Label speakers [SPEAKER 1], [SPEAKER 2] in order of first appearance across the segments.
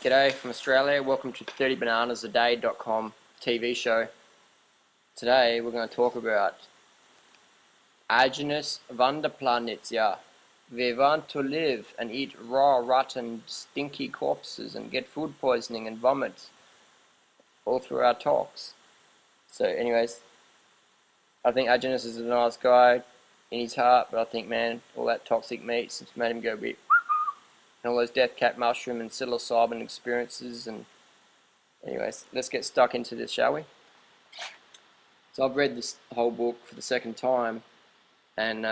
[SPEAKER 1] G'day from Australia, welcome to 30bananasaday.com TV show. Today we're going to talk about Aajonus Vonderplanitz. We want to live and eat raw, rotten, stinky corpses and get food poisoning and vomit all through our talks. So anyways, I think Aajonus is a nice guy in his heart, but I think, man, all that toxic meat has made him go weird. And all those death cap mushroom and psilocybin experiences. And anyways, let's get stuck into this, shall we? So I've read this whole book for the second time, and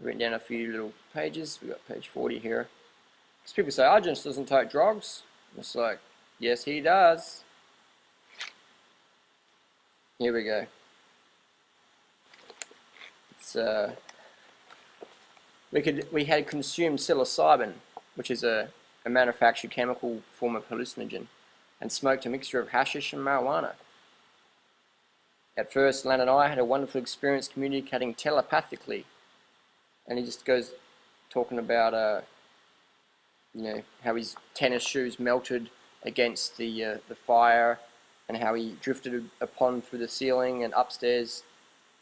[SPEAKER 1] written down a few little pages. We've got page 40 here. Because people say, Aajonus doesn't take drugs. It's like, yes he does. Here we go. It's we had consumed psilocybin, which is a manufactured chemical form of hallucinogen, and smoked a mixture of hashish and marijuana. At first, Lan and I had a wonderful experience communicating telepathically, and he just goes talking about how his tennis shoes melted against the fire, and how he drifted upon through the ceiling and upstairs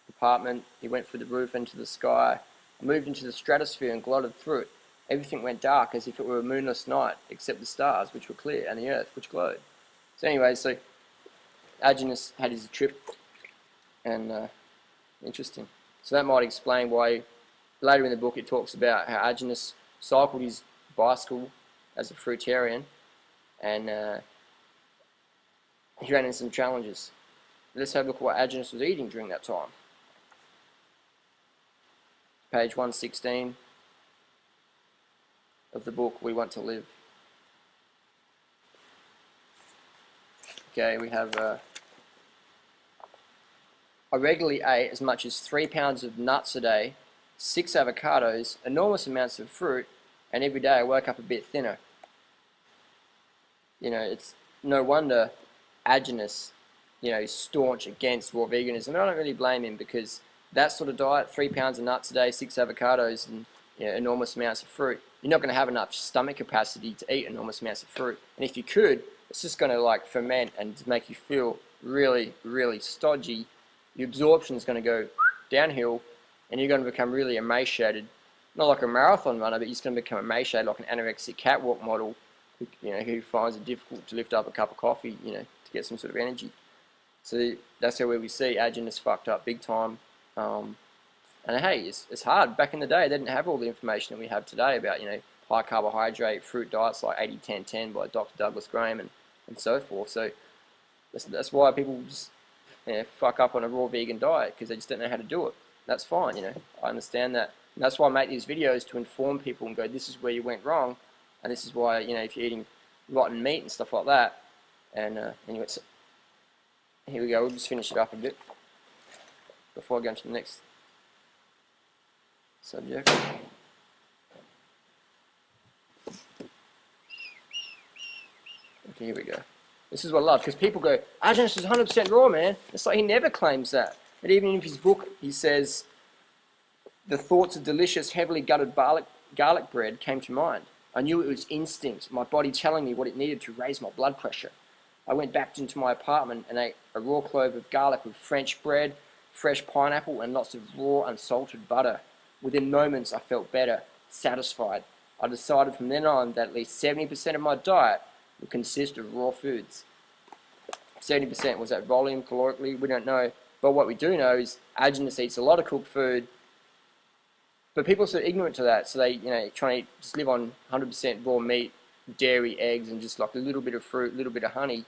[SPEAKER 1] apartment. He went through the roof into the sky, moved into the stratosphere and glided through it. Everything went dark as if it were a moonless night, except the stars, which were clear, and the earth, which glowed. So anyway, so Aajonus had his trip, and interesting. So that might explain why later in the book it talks about how Aajonus cycled his bicycle as a fruitarian, and he ran into some challenges. Let's have a look at what Aajonus was eating during that time. Page 116 of the book We Want to Live. Okay, we have I regularly ate as much as 3 pounds of nuts a day, 6 avocados, enormous amounts of fruit, and every day I woke up a bit thinner. You know, it's no wonder Aajonus, is staunch against raw veganism. And I don't really blame him, because that sort of diet, 3 pounds of nuts a day, 6 avocados, and enormous amounts of fruit, you're not going to have enough stomach capacity to eat enormous amounts of fruit. And if you could, it's just going to like ferment and make you feel really, really stodgy. Your absorption is going to go downhill, and you're going to become really emaciated. Not like a marathon runner, but you're just going to become emaciated like an anorexic catwalk model, who finds it difficult to lift up a cup of coffee, to get some sort of energy. So that's where we see Aajonus fucked up big time. And hey, it's hard. Back in the day, they didn't have all the information that we have today about, high carbohydrate fruit diets like 80-10-10 by Dr. Douglas Graham and so forth. So that's why people just fuck up on a raw vegan diet, because they just don't know how to do it. That's fine, I understand that. And that's why I make these videos, to inform people and go, this is where you went wrong, and this is why, if you're eating rotten meat and stuff like that. And anyway, so here we go. We'll just finish it up a bit before I go into the next subject. Okay, here we go. This is what I love, because people go, Aajonus is 100% raw, man. It's like he never claims that. But even in his book, he says, the thoughts of delicious, heavily gutted garlic bread came to mind. I knew it was instinct, my body telling me what it needed to raise my blood pressure. I went back into my apartment and ate a raw clove of garlic with French bread, fresh pineapple, and lots of raw unsalted butter. Within moments I felt better, satisfied. I decided from then on that at least 70% of my diet would consist of raw foods. 70%, was that volume, calorically? We don't know. But what we do know is Aajonus eats a lot of cooked food, but people are so ignorant to that, so they try to just live on 100% raw meat, dairy, eggs, and just like a little bit of fruit, a little bit of honey.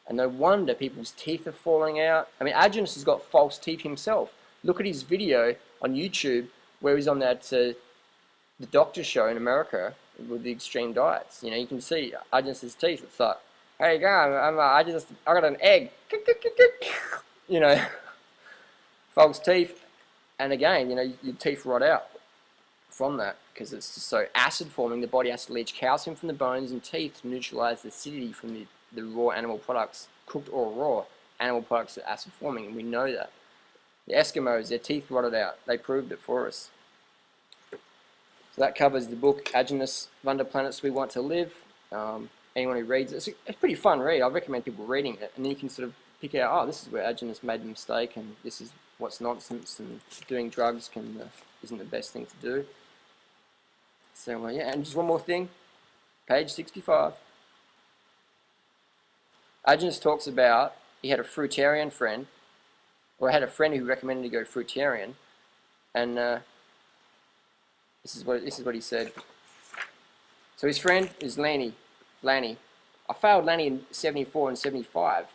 [SPEAKER 1] And no wonder people's teeth are falling out. I mean, Aajonus has got false teeth himself. Look at his video on YouTube where he's on that the doctor show in America with the extreme diets. You can see Aajonus's teeth. It's like, hey, I got an egg. False teeth. And again, your teeth rot out from that, because it's just so acid forming. The body has to leach calcium from the bones and teeth to neutralize the acidity from the raw animal products. Cooked or raw animal products are acid forming, and we know that. The Eskimos, their teeth rotted out. They proved it for us. So that covers the book Aajonus Vonderplanitz We Want to Live. Anyone who reads it, it's a pretty fun read. I recommend people reading it, and then you can sort of pick out, oh, this is where Aajonus made a mistake, and this is what's nonsense, and doing drugs isn't the best thing to do. So yeah, and just one more thing, page 65. Aajonus talks about he had a fruitarian friend, or had a friend who recommended to go fruitarian, and this is what he said. So his friend is Lanny. I failed Lanny in 74 and 75.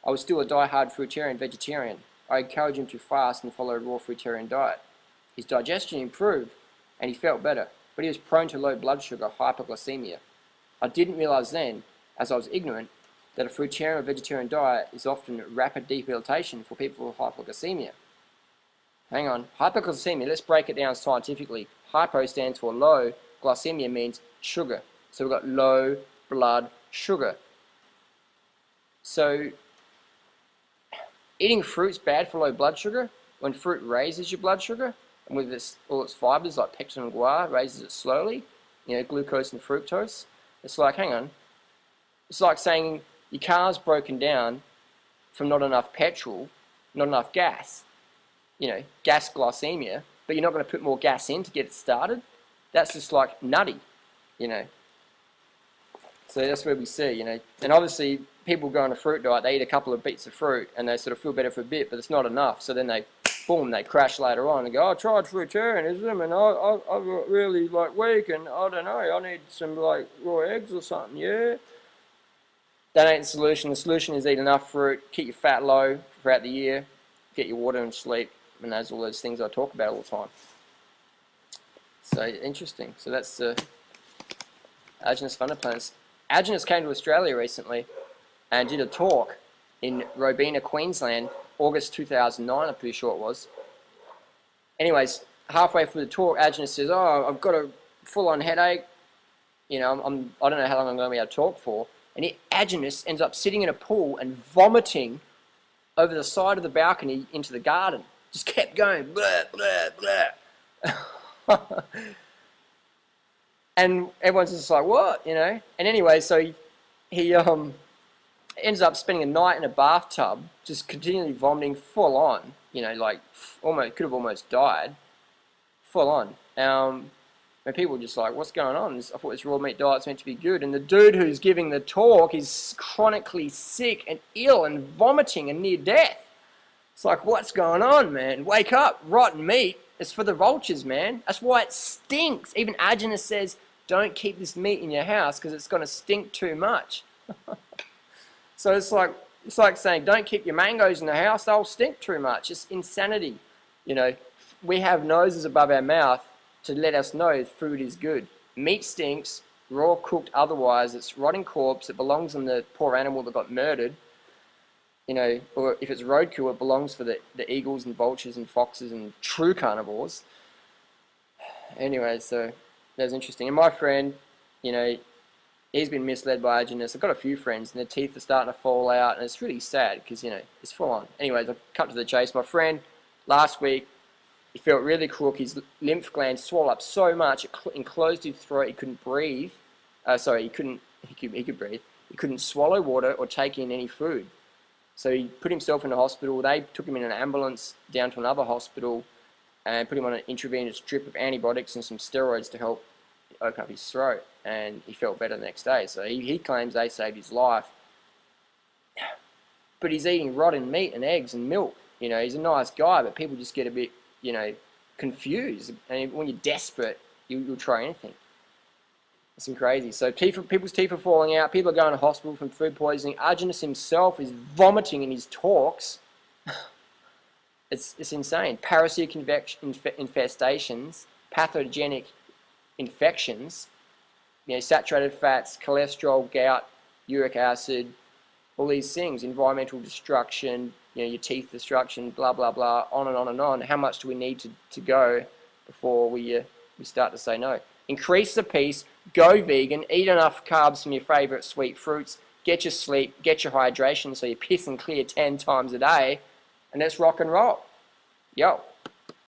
[SPEAKER 1] I was still a die-hard fruitarian vegetarian. I encouraged him to fast and follow a raw fruitarian diet. His digestion improved and he felt better, but he was prone to low blood sugar, hypoglycemia. I didn't realize then, as I was ignorant, that a fruitarian or vegetarian diet is often rapid debilitation for people with hypoglycemia. Hang on, hypoglycemia, let's break it down scientifically. Hypo stands for low, glycemia means sugar. So we've got low blood sugar. So eating fruit's bad for low blood sugar when fruit raises your blood sugar, and with all its fibers like pectin and guar raises it slowly, glucose and fructose. It's like, hang on, it's like saying your car's broken down from not enough petrol, not enough gas, gas glycemia, but you're not going to put more gas in to get it started. That's just like nutty, So that's where we see, and obviously people go on a fruit diet, they eat a couple of bits of fruit and they sort of feel better for a bit, but it's not enough. So then they crash later on and go, I tried fruitarianism and I got really weak and I don't know, I need some raw eggs or something, yeah. That ain't the solution. The solution is eat enough fruit, keep your fat low throughout the year, get your water and sleep, and those all those things I talk about all the time. So interesting. So that's Aajonus Vonderplanitz. Aajonus came to Australia recently and did a talk in Robina, Queensland, August 2009, I'm pretty sure it was. Anyways, halfway through the talk, Aajonus says, oh, I've got a full-on headache. I don't know how long I'm going to be able to talk for. And Aajonus ends up sitting in a pool and vomiting over the side of the balcony into the garden. Just kept going, blah, blah, blah. And everyone's just like, what, And anyway, so he ends up spending a night in a bathtub, just continually vomiting full on, almost could have almost died, full on. And people were just like, what's going on? I thought this raw meat diet's meant to be good. And the dude who's giving the talk is chronically sick and ill and vomiting and near death. It's like, what's going on, man? Wake up. Rotten meat is for the vultures, man. That's why it stinks. Even Aajonus says, don't keep this meat in your house because it's going to stink too much. So it's like saying, don't keep your mangoes in the house. They'll stink too much. It's insanity. We have noses above our mouth to let us know food is good. Meat stinks, raw, cooked, otherwise. It's rotting corpse. It belongs on the poor animal that got murdered. Or if it's roadkill, it belongs for the eagles and vultures and foxes and true carnivores. Anyway, so that was interesting. And my friend, he's been misled by Aajonus. I've got a few friends and their teeth are starting to fall out and it's really sad because, it's full on. Anyways, I'll cut to the chase. My friend, last week, he felt really crook. His lymph glands swelled up so much it enclosed his throat. He couldn't breathe. He could breathe. He couldn't swallow water or take in any food. So he put himself in the hospital. They took him in an ambulance down to another hospital and put him on an intravenous drip of antibiotics and some steroids to help open up his throat. And he felt better the next day. So he claims they saved his life. But he's eating rotten meat and eggs and milk. He's a nice guy, but people just get a bit confused. And when you're desperate, you'll try anything. It's crazy. So people's teeth are falling out. People are going to hospital from food poisoning. Aajonus himself is vomiting in his talks. It's insane. Parasitic infestations, pathogenic infections, saturated fats, cholesterol, gout, uric acid, all these things, environmental destruction, your teeth destruction, blah, blah, blah, on and on and on. How much do we need to go before we start to say no? Increase the peace, go vegan, eat enough carbs from your favourite sweet fruits, get your sleep, get your hydration so you piss and clear 10 times a day, and let's rock and roll. Yo.